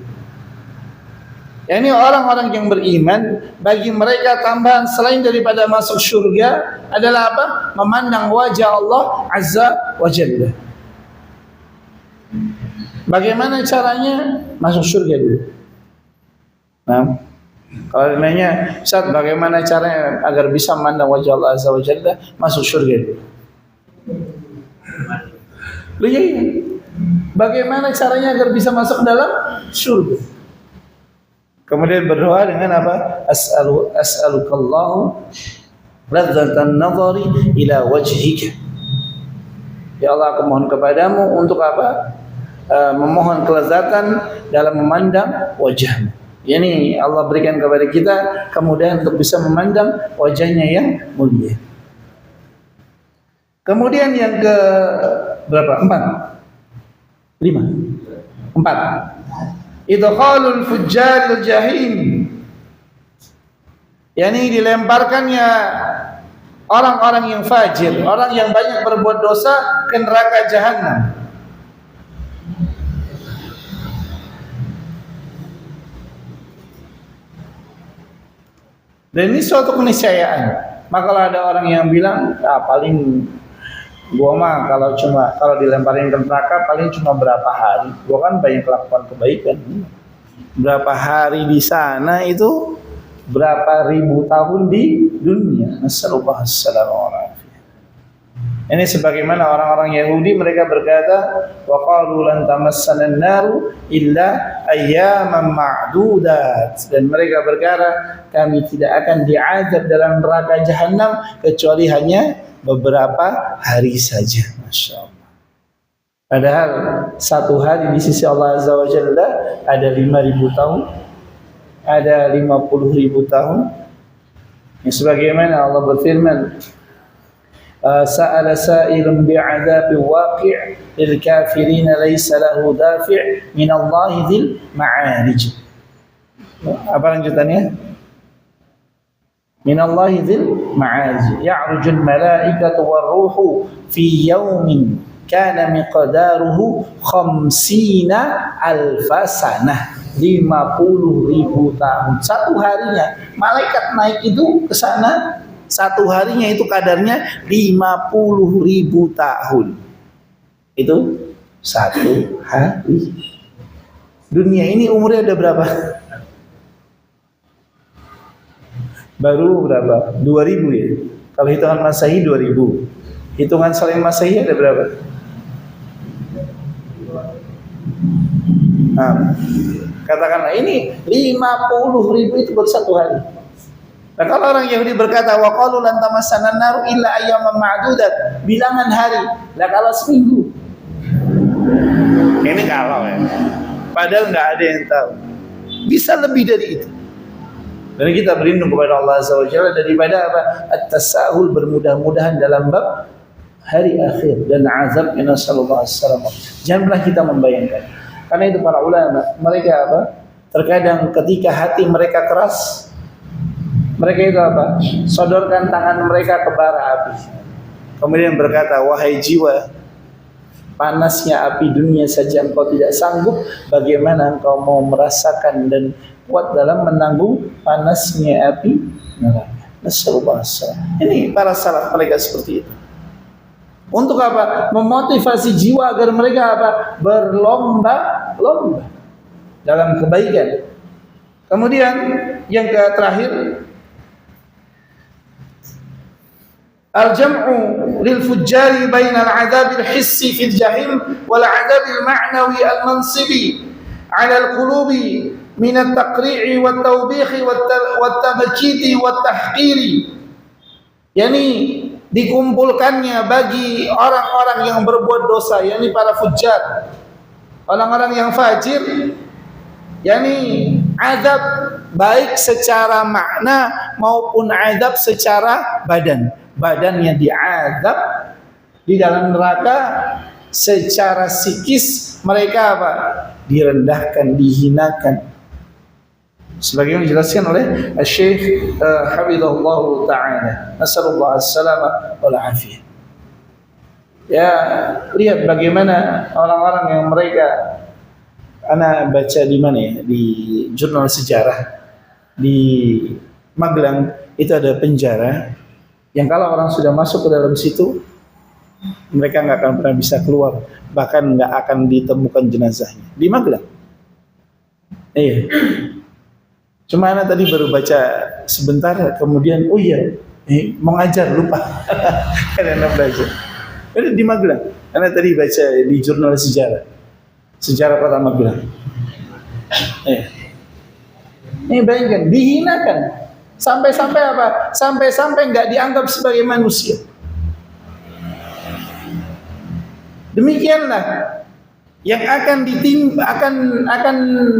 Yani orang-orang yang beriman, bagi mereka tambahan selain daripada masuk syurga adalah apa? Memandang wajah Allah Azza wa Jalla. Bagaimana caranya? Masuk syurga dulu. Nah, kalau nanya, Ustaz, bagaimana caranya agar bisa memandang wajah Allah Azza wa Jalla? Masuk syurga dulu. Lihat, bagaimana caranya agar bisa masuk dalam syurga? Kemudian berdoa dengan apa? As'alukallahu ladzatan nadhari ila wajhika. Ya Allah, aku mohon kepadamu untuk apa? Memohon kelezatan dalam memandang wajahmu. Yani Allah berikan kepada kita kemudahan untuk bisa memandang wajahnya yang mulia. Kemudian yang ke berapa? 4. 5. 4. Idkhalul fujjaril jahim. Yani dilemparkannya orang-orang yang fajir, orang yang banyak berbuat dosa ke neraka jahanam. Dan ini suatu keniscayaan. Maka kalau ada orang yang bilang, paling gua mah kalau dilemparin ke neraka paling cuma berapa hari. Gua kan banyak lakukan kebaikan. Berapa hari di sana itu berapa ribu tahun di dunia. Nasallallahu alaihi wasallam. Ini sebagaimana orang-orang Yahudi, mereka berkata, wa qalu lan tamassana an-naru illa ayyaman ma'dudat, dan mereka berkata, kami tidak akan diazab dalam neraka jahanam kecuali hanya beberapa hari saja. Masya Allah. Padahal satu hari di sisi Allah Azza wa Jalla ada 5.000 tahun, ada 50.000 tahun. Sebagaimana Allah berfirman, sa'ala sa'ilun bi'adzabin waqi' lil kafirin laysa lahu dafi' min Allah dzil ma'arij. Apa lanjutannya? Min Allah dzil ma'arij ya'rujul malaikatu war ruhu fi yawmin kana miqdaruhu 50 alfa sanah, 50.000 tahun. Satu harinya malaikat naik itu ke sana, satu harinya itu kadarnya 50.000 tahun. Itu satu hari. Dunia ini umurnya udah berapa? Baru berapa? 2000 ya. Kalau hitungan Masehi 2000. Hitungan selain Masehi ada berapa? Nah, katakanlah ini 50.000 itu baru satu hari. Nah, kalau orang Yahudi berkata wa qalu lan tamassana an-nar illa ayyaman ma'dudat, bilangan hari. Lah kalau seminggu. Ini kalau ya. Padahal enggak ada yang tahu. Bisa lebih dari itu. Dan kita berlindung kepada Allah Azza wa Jalla daripada apa? At-tasahul, bermudah-mudahan dalam bab hari akhir dan azab. Nasallallahu alaihi wasallam. Janganlah kita membayangkan. Karena itu para ulama, mereka apa? Terkadang ketika hati mereka keras, mereka itu apa? Sodorkan tangan mereka ke bara api. Kemudian berkata, wahai jiwa, panasnya api dunia saja engkau tidak sanggup, bagaimana engkau mau merasakan dan kuat dalam menanggung panasnya api neraka. Nasallallahu alaihi wasallam. Ini para salaf mereka seperti itu. Untuk apa? Memotivasi jiwa agar mereka apa? Berlomba-lomba dalam kebaikan. Kemudian yang terakhir, al-jam'u lil fujjari bainal 'adzabil hissi fil jahim wal 'adzabil ma'nawi al-mansibi 'ala al-qulubi min at-taqri'i wat tawbihi wat tabkiti wat tahqiri. Yani dikumpulkannya bagi orang-orang yang berbuat dosa, yakni para fujjar, orang-orang yang fajir, yakni azab baik secara makna maupun azab secara badan. Badannya diazab di dalam neraka, secara psikis mereka apa? Direndahkan, dihinakan. Sebagaimana dijelaskan oleh Syekh Hafizahullah Ta'ala. Nasallallahu alaihi wal afiyah. Ya, lihat bagaimana orang-orang yang mereka, ana baca di mana ya? Di jurnal sejarah di Magelang itu ada penjara yang kalau orang sudah masuk ke dalam situ mereka nggak akan pernah bisa keluar, bahkan nggak akan ditemukan jenazahnya di Magelang. Iya. Cuma anak tadi baru baca sebentar, kemudian oh iya, mau ngajar lupa. Karena belajar. Ada di Magelang. Anak tadi baca di jurnal sejarah kota Magelang. Ini bayangkan, dihinakan. Sampai-sampai apa? Sampai-sampai nggak dianggap sebagai manusia. Demikianlah yang akan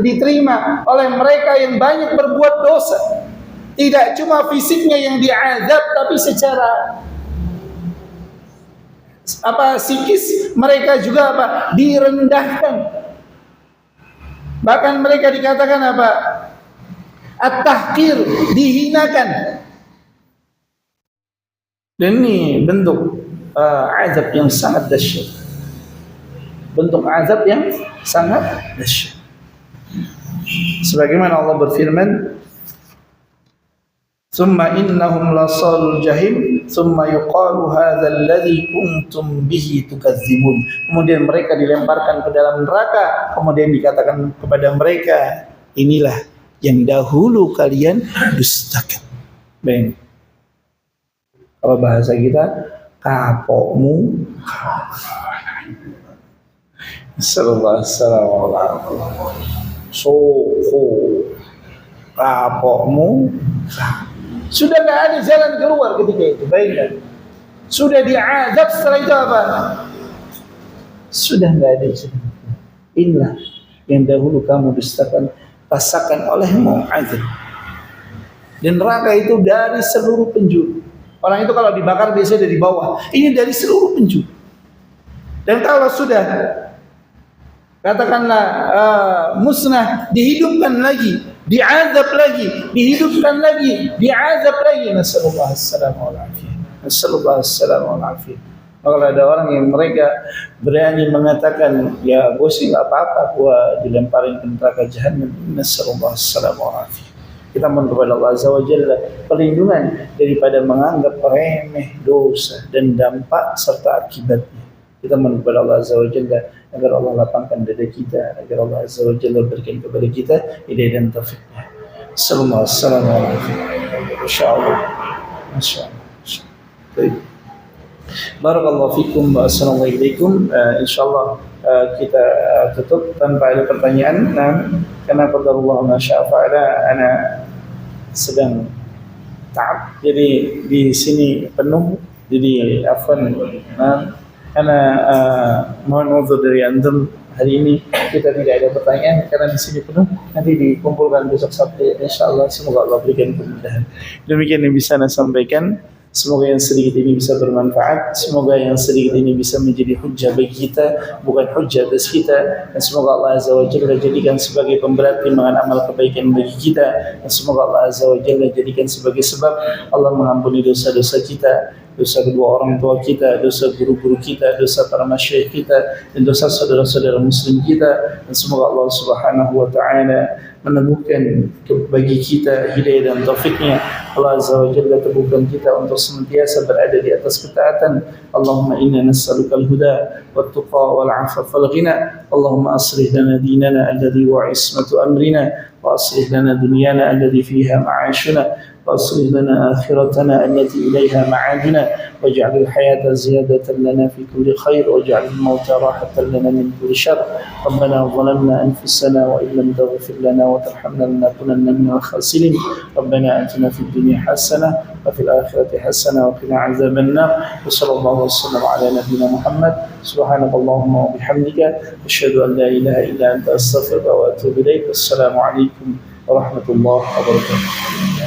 diterima oleh mereka yang banyak berbuat dosa. Tidak cuma fisiknya yang diazab, tapi secara psikis mereka juga direndahkan. Bahkan mereka dikatakan at-tahqir, dihinakan. Dan ini bentuk azab yang sangat dahsyat. Bentuk azab yang sangat dahsyat. Sebagaimana Allah berfirman, "Tsumma innahum lasalul jahim, tsumma yuqalu hadzal ladzi kuntum bihi tukadzibun." Kemudian mereka dilemparkan ke dalam neraka, kemudian dikatakan kepada mereka, inilah yang dahulu kalian dustakan. Baik. Kalau bahasa kita, kapokmu. Sallallahu alaihi wasallam. Soko kapokmu. Sudah nggak ada jalan keluar ketika itu. Bayangkan. Sudah diazab, setelah itu apa? Sudah nggak ada jalan. Inilah yang dahulu kamu dustakan, rasakan olehmu azab. Dan neraka itu dari seluruh penjuru. Orang itu kalau dibakar biasanya dari bawah. Ini dari seluruh penjuru. Dan kalau sudah katakanlah musnah, dihidupkan lagi, diazab lagi, dihidupkan lagi, diazab lagi. Nasallallahu alaihi wasallam. Kalau ada orang yang mereka berani mengatakan, ya gue sih nggak apa-apa, gue dilemparin ke neraka jahanam. Nasallallahu alaihi wasallam. Kita mohon kepada Allah Azza wa Jalla perlindungan daripada menganggap remeh dosa dan dampak serta akibatnya. Kita mohon kepada Allah Azza wa Jalla agar Allah lapangkan dada kita, agar Allah Azza wa Jalla berikan kepada kita hidayah dan taufiknya. Sallallahu alaihi wasallam. Insyaallah. Baik. Barakallahu fikum wa assalamu alaikum. Insyaallah kita tutup tanpa ada pertanyaan. Nah, karena qadarullah ma syaa fa'ala, ana sedang ta'ab, jadi di sini penuh, jadi afwan. Nah, karena mohon uzur dari antum, hari ini kita tidak ada pertanyaan karena di sini penuh. Nanti dikumpulkan besok Sabtu insyaallah. Semoga Allah berikan kemudahan. Demikian yang bisa saya sampaikan. Semoga yang sedikit ini bisa bermanfaat. Semoga yang sedikit ini bisa menjadi hujjah bagi kita, bukan hujjah atas kita. Dan semoga Allah Azza wa Jalla jadikan sebagai pemberat timbangan amal kebaikan bagi kita. Dan semoga Allah Azza wa Jalla jadikan sebagai sebab Allah mengampuni dosa-dosa kita, dosa kedua orang tua kita, dosa guru-guru kita, dosa para masyayikh kita, dan dosa saudara-saudara muslim kita. Dan semoga Allah Subhanahu wa taala menemukan bagi kita hidayah dan taufiknya. Allah Azza wa Jalla teguhkan kita untuk senantiasa berada di atas ketaatan. Allahumma inna nas'aluka al-huda wat-tuqa wal-'afafa wal-ghina. Allahumma aslih lana dinana alladhi huwa 'ismatu amrina wa aslih lana dunyana alladhi fiha ma'ashuna وأصلح لنا آخرتنا التي إليها معادنا واجعل الحياة زيادة لنا في كل خير واجعل الموت راحة لنا من كل شر ربنا ظلمنا أنفسنا وإن لم تغفر لنا وترحمنا لنكونن من الخاسرين ربنا آتنا في الدنيا حسنة وفي الآخرة حسنة وقنا عذاب النار وصلى الله وسلم على نبينا محمد سبحانك اللهم وبحمدك أشهد أن لا إله إلا أنت أستغفرك وأتوب إليك. السلام عليكم ورحمة الله وبركاته.